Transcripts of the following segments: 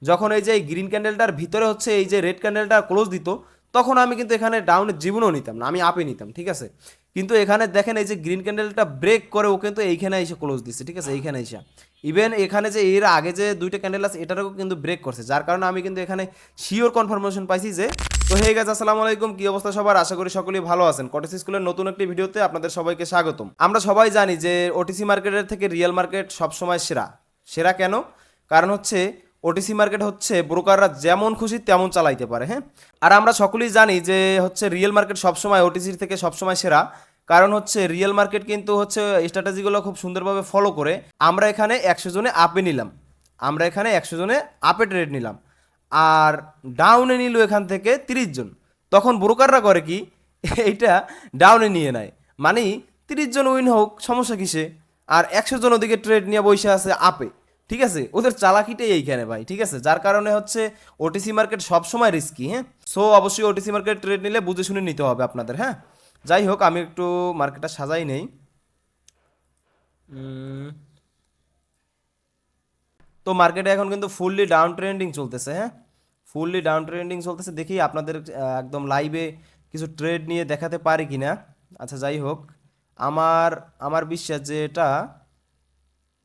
যখন এই যে এই গ্রিন ক্যান্ডেলটার ভিতরে হচ্ছে এই যে রেড ক্যান্ডেলটা ক্লোজ দিত, তখন আমি কিন্তু এখানে ডাউনের জীবনও নিতাম না, আমি আপে নিতাম, ঠিক আছে। কিন্তু এখানে দেখেন এই যে গ্রিন ক্যান্ডেলটা ব্রেক করে ও কিন্তু এইখানে এসে ক্লোজ দিচ্ছে, ঠিক আছে, এইখানে এসে ইভেন এখানে যে এর আগে যে দুইটা ক্যান্ডেল আছে এটারও কিন্তু ব্রেক করছে, যার কারণে আমি কিন্তু এখানে শিওর কনফার্মেশন পাইছি যে। তো হে গাছ, আসসালামু আলাইকুম, কি অবস্থা সবার? আশা করি সকলেই ভালো আছেন। কটেজ স্কুলের নতুন একটি ভিডিওতে আপনাদের সবাইকে স্বাগতম। আমরা সবাই জানি যে ওটিসি মার্কেটের থেকে রিয়েল মার্কেট সবসময় সেরা। সেরা কেন? কারণ হচ্ছে ওটিসি মার্কেট হচ্ছে ব্রোকাররা যেমন খুশি তেমন চালাইতে পারে, হ্যাঁ। আর আমরা সকলেই জানি যে হচ্ছে রিয়েল মার্কেট সবসময় ওটিসির থেকে সবসময় সেরা। কারণ হচ্ছে রিয়েল মার্কেট কিন্তু হচ্ছে স্ট্র্যাটেজিগুলো খুব সুন্দরভাবে ফলো করে। আমরা এখানে 100 জনে আপে নিলাম, আমরা এখানে 100 জনে আপে ট্রেড নিলাম, আর ডাউনে নিল এখান থেকে 30 জন। তখন ব্রোকাররা করে কি, এইটা ডাউনে নিয়ে নেয়, মানে 30 জন উইন হোক, সমস্যা কিসে? আর 100 জন ওদিকে ট্রেড নিয়ে বসে আছে আপে, ঠিক আছে। ওদের চালাকিটাই এইখানে ভাই, ঠিক আছে। যার কারণে হচ্ছে ওটিসি মার্কেট সবসময় রিস্কি, হ্যাঁ। সো অবশ্যই ওটিসি মার্কেট ট্রেড নিলে বুঝে শুনে নিতে হবে আপনাদের, হ্যাঁ। যাই হোক, আমি একটু মার্কেটটা সাজাই নেই। তো মার্কেটে এখন কিন্তু ফুললি ডাউন ট্রেন্ডিং চলতেছে, হ্যাঁ, ফুললি ডাউন ট্রেন্ডিং চলতেছে। দেখি আপনাদের একদম লাইভে কিছু ট্রেড নিয়ে দেখাতে পারি কি না। আচ্ছা যাই হোক, আমার আমার বিশ্বাস যে এটা,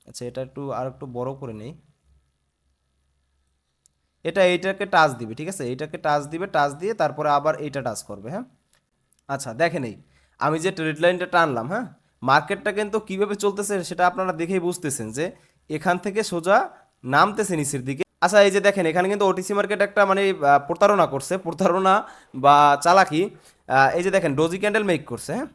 আচ্ছা এটা একটু আর একটু বড় করে নেই। এটা এইটাকে টাচ দিবে, ঠিক আছে, এইটাকে টাচ দিবে, টাচ দিয়ে তারপরে আবার এইটা টাচ করবে, হ্যাঁ। আচ্ছা দেখেন, এই আমি যে ট্রেড লাইনটা টানলাম, হ্যাঁ, মার্কেটটা কিন্তু কীভাবে চলতেছে সেটা আপনারা দেখেই বুঝতেছেন যে এখান থেকে সোজা নামতেছে নিচের দিকে। আচ্ছা এই যে দেখেন, এখানে কিন্তু ওটিসি মার্কেট একটা মানে প্রতারণা করছে, প্রতারণা বা চালাকি। এই যে দেখেন ডোজি ক্যান্ডেল মেক করছে, হ্যাঁ,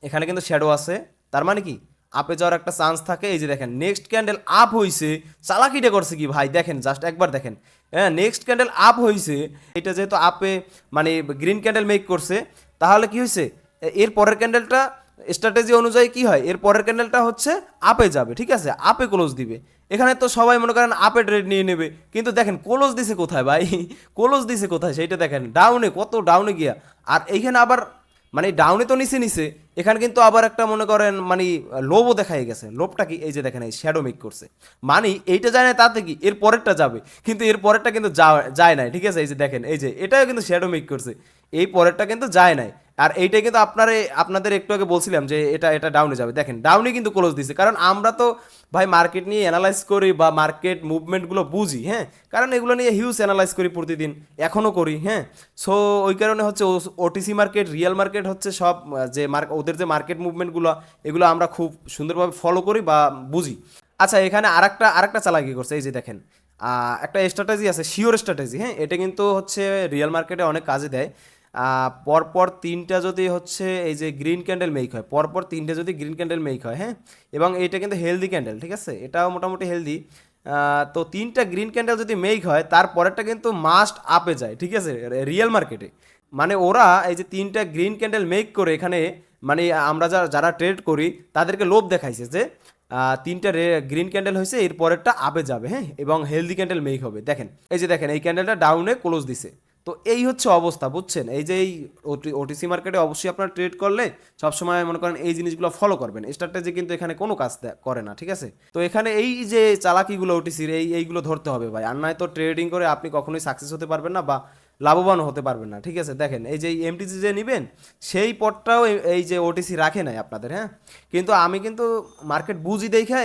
এখানে কিন্তু শ্যাডো আছে, তার মানে কি আপে যাওয়ার একটা চান্স থাকে। এই যে দেখেন নেক্সট ক্যান্ডেল আপ হইছে, চালাকিটা করছে কি ভাই, দেখেন জাস্ট একবার দেখেন, হ্যাঁ, নেক্সট ক্যান্ডেল আপ হইছে। এটা যেহেতু আপে মানে গ্রিন ক্যান্ডেল মেক করছে, তাহলে কি হয়েছে, এর পরের ক্যান্ডেলটা স্ট্র্যাটেজি অনুযায়ী কি হয়, এর পরের ক্যান্ডেলটা হচ্ছে আপে যাবে, ঠিক আছে, আপে ক্লোজ দিবে। এখানে তো সবাই মনে করেন আপে ট্রেড নিয়ে নেবে, কিন্তু দেখেন ক্লোজ দিছে কোথায় ভাই, ক্লোজ দিছে কোথায় সেইটা দেখেন, ডাউনে, কত ডাউনে গিয়া। আর এইখানে আবার মানে ডাউনে তো নিচে নিচে, এখানে কিন্তু আবার একটা মনে করেন মানে লোভও দেখাই গেছে। লোভটা কি, এই যে দেখেন এই শ্যাডো মেক করছে, মানে এইটা যায় না তাতে কি এর পরেরটা যাবে, কিন্তু এর পরেরটা কিন্তু যায় নাই, ঠিক আছে। এই যে দেখেন এই যে এটাও কিন্তু শ্যাডো মেক করছে, এই পরেরটা কিন্তু যায় নাই। আর এইটাই কিন্তু আপনাদের একটু আগে বলছিলাম যে এটা এটা ডাউনে যাবে, দেখেন ডাউনে কিন্তু ক্লোজ দিছে। কারণ আমরা তো ভাই মার্কেট নিয়ে অ্যানালাইজ করি বা মার্কেট মুভমেন্টগুলো বুঝি, হ্যাঁ, কারণ এগুলো নিয়ে হিউজ অ্যানালাইজ করি প্রতিদিন, এখনও করি, হ্যাঁ। সো ওই কারণে হচ্ছে ওটিসি মার্কেট, রিয়েল মার্কেট হচ্ছে সব যে ওদের যে মার্কেট মুভমেন্টগুলো, এগুলো আমরা খুব সুন্দরভাবে ফলো করি বা বুঝি। আচ্ছা এখানে আরেকটা চালাকি করছে, এই যে দেখেন একটা স্ট্র্যাটেজি আছে, শিওর স্ট্র্যাটেজি, হ্যাঁ, এটা কিন্তু হচ্ছে রিয়েল মার্কেটে অনেক কাজে দেয়। পরপর তিনটা যদি হচ্ছে এই যে গ্রিন ক্যান্ডেল মেক হয়, পরপর তিনটে যদি গ্রিন ক্যান্ডেল মেক হয়, হ্যাঁ, এবং এইটা কিন্তু হেলদি ক্যান্ডেল, ঠিক আছে, এটাও মোটামুটি হেলদি। তো তিনটা গ্রিন ক্যান্ডেল যদি মেক হয়, তারপরেরটা কিন্তু মাস্ট আপে যায়, ঠিক আছে, রিয়েল মার্কেটে। মানে ওরা এই যে তিনটা গ্রিন ক্যান্ডেল মেক করে এখানে, মানে আমরা যারা ট্রেড করি তাদেরকে লোভ দেখাইছে যে তিনটা গ্রিন ক্যান্ডেল হয়েছে, এর পরেরটা আপে যাবে, হ্যাঁ, এবং হেলদি ক্যান্ডেল মেক হবে। দেখেন এই যে দেখেন এই ক্যান্ডেলটা ডাউনে ক্লোজ দিছে। তো এই হচ্ছে অবস্থা, বুঝছেন। এই যে এই ওটিসি মার্কেটে অবশ্যই আপনারা ট্রেড করলে সবসময় মনে করেন এই জিনিসগুলো ফলো করবেন, স্ট্র্যাটেজি কিন্তু এখানে কোনো কাজ করে না, ঠিক আছে। তো এখানে এই যে চালাকিগুলো ওটিসির এইগুলো ধরতে হবে ভাই, আর নয় তো ট্রেডিং করে আপনি কখনোই সাকসেস হতে পারবেন না বা লাভবানও হতে পারবেন না, ঠিক আছে। দেখেন এই যে এমটিসি যে নেবেন, সেই পটটাও এই যে ওটিসি রাখে নাই আপনাদের, হ্যাঁ। কিন্তু আমি কিন্তু মার্কেট বুঝি দেখে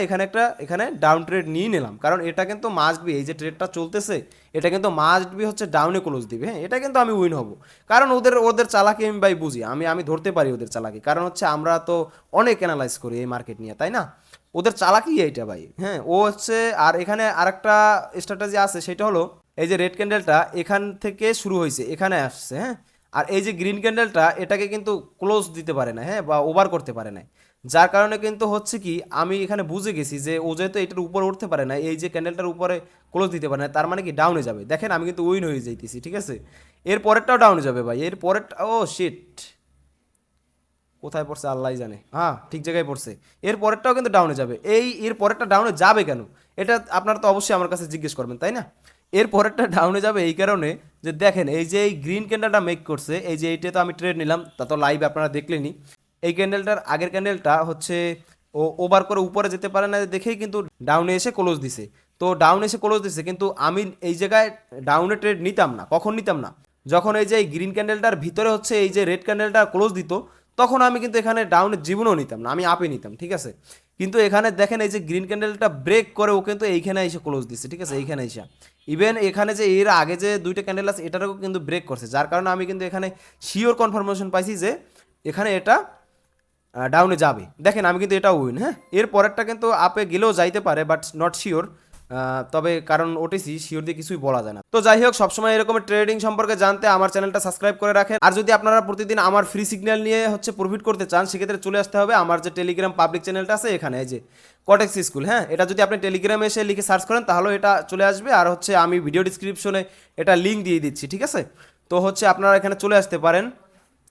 এখানে ডাউন ট্রেড নিয়ে নিলাম, কারণ এটা কিন্তু মাস্ট বি, এই যে ট্রেডটা চলতেছে এটা কিন্তু মাস্ট বি হচ্ছে ডাউনে ক্লোজ দিবে, হ্যাঁ, এটা কিন্তু আমি উইন হব। কারণ ওদের চালাকি আমি ভাই বুঝি, আমি ধরতে পারি ওদের চালাকি, কারণ হচ্ছে আমরা তো অনেক অ্যানালাইজ করি এই মার্কেট নিয়ে, তাই না। ওদের চালাকি এইটা ভাই, হ্যাঁ। ও হচ্ছে আর এখানে আরেকটা স্ট্র্যাটেজি আছে, সেটা হলো এই যে রেড ক্যান্ডেলটা এখান থেকে শুরু হয়েছে, এখানে আসছে, হ্যাঁ, আর এই যে গ্রিন ক্যান্ডেলটা এটাকে কিন্তু ক্লোজ দিতে পারে না, হ্যাঁ, বা ওভার করতে পারে না। যার কারণে কিন্তু হচ্ছে কি আমি এখানে বুঝে গেছি যে ও যেহেতু এটার উপরে উঠতে পারে না, এই যে ক্যান্ডেলটার উপরে ক্লোজ দিতে পারে না, তার মানে কি ডাউনে যাবে। দেখেন আমি কিন্তু উইন হয়ে যাইতেছি, ঠিক আছে। এর পরেরটাও ডাউনে যাবে ভাই, এর পরেরটা, ও শিট, কোথায় পড়ছে আল্লাহ জানে, হ্যাঁ ঠিক জায়গায় পড়ছে। এর পরেরটাও কিন্তু ডাউনে যাবে, এর পরেরটা ডাউনে যাবে কেন, এটা আপনারা তো অবশ্যই আমার কাছে জিজ্ঞেস করবেন, তাই না। এর পরেরটা ডাউনে যাবে এই কারণে যে দেখেন এই যে এই গ্রিন ক্যান্ডেলটা মেক করছে, এই যে এইটা তো আমি ট্রেড নিলাম, তা তো লাইভ আপনারা দেখলেনি। এই ক্যান্ডেলটার আগের ক্যান্ডেলটা হচ্ছে ও ওভার করে উপরে যেতে পারে না দেখেই কিন্তু ডাউনে এসে ক্লোজ দিছে। তো ডাউন এসে ক্লোজ দিচ্ছে, কিন্তু আমি এই জায়গায় ডাউনে ট্রেড নিতাম না। কখন নিতাম না? যখন এই যে এই গ্রিন ক্যান্ডেলটার ভিতরে হচ্ছে এই যে রেড ক্যান্ডেলটা ক্লোজ দিত, তখন আমি কিন্তু এখানে ডাউনের জীবনও নিতাম না, আমি আপে নিতাম, ঠিক আছে। কিন্তু এখানে দেখেন এই যে গ্রিন ক্যান্ডেলটা ব্রেক করে ও কিন্তু এইখানে এসে ক্লোজ দিচ্ছে, ঠিক আছে, এইখানে এসে ইভেন এখানে যে এর আগে যে দুইটা ক্যান্ডেল আছে এটারও কিন্তু ব্রেক করছে, যার কারণে আমি কিন্তু এখানে শিওর কনফার্মেশন পাইছি যে এখানে এটা ডাউনে যাবে। দেখেন আমি কিন্তু এটা উইন, হ্যাঁ। এর পরেরটা কিন্তু আপে গেলেও যাইতে পারে, বাট নট শিওর। তবে কারণ ওটিসি শিওর দিয়ে কিছুই বলা যায় না। তো যাই হোক, সবসময় এরকম ট্রেডিং সম্পর্কে জানতে আমার চ্যানেলটা সাবস্ক্রাইব করে রাখেন। আর যদি আপনারা প্রতিদিন আমার ফ্রি সিগন্যাল নিয়ে হচ্ছে প্রফিট করতে চান, সেক্ষেত্রে চলে আসতে হবে আমার যে টেলিগ্রাম পাবলিক চ্যানেলটা আছে এখানে, এই যে কটেক্স স্কুল, হ্যাঁ। এটা যদি আপনি টেলিগ্রামে এসে লিখে সার্চ করেন তাহলে এটা চলে আসবে। আর হচ্ছে আমি ভিডিও ডিসক্রিপশনে এটা লিঙ্ক দিয়ে দিচ্ছি, ঠিক আছে। তো হচ্ছে আপনারা এখানে চলে আসতে পারেন।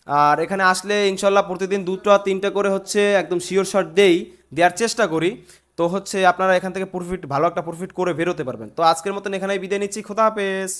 আর এখানে আসলে ইনশাল্লাহ প্রতিদিন 2-3টা করে হচ্ছে একদম শিওর শট দেওয়ার চেষ্টা করি। তো হচ্ছে আপনারা এখান থেকে প্রফিট, ভালো একটা প্রফিট করে বেরোতে পারবেন। তো আজকের মতন এখানেই বিদায় নিচ্ছি, খোদা হাফেজ।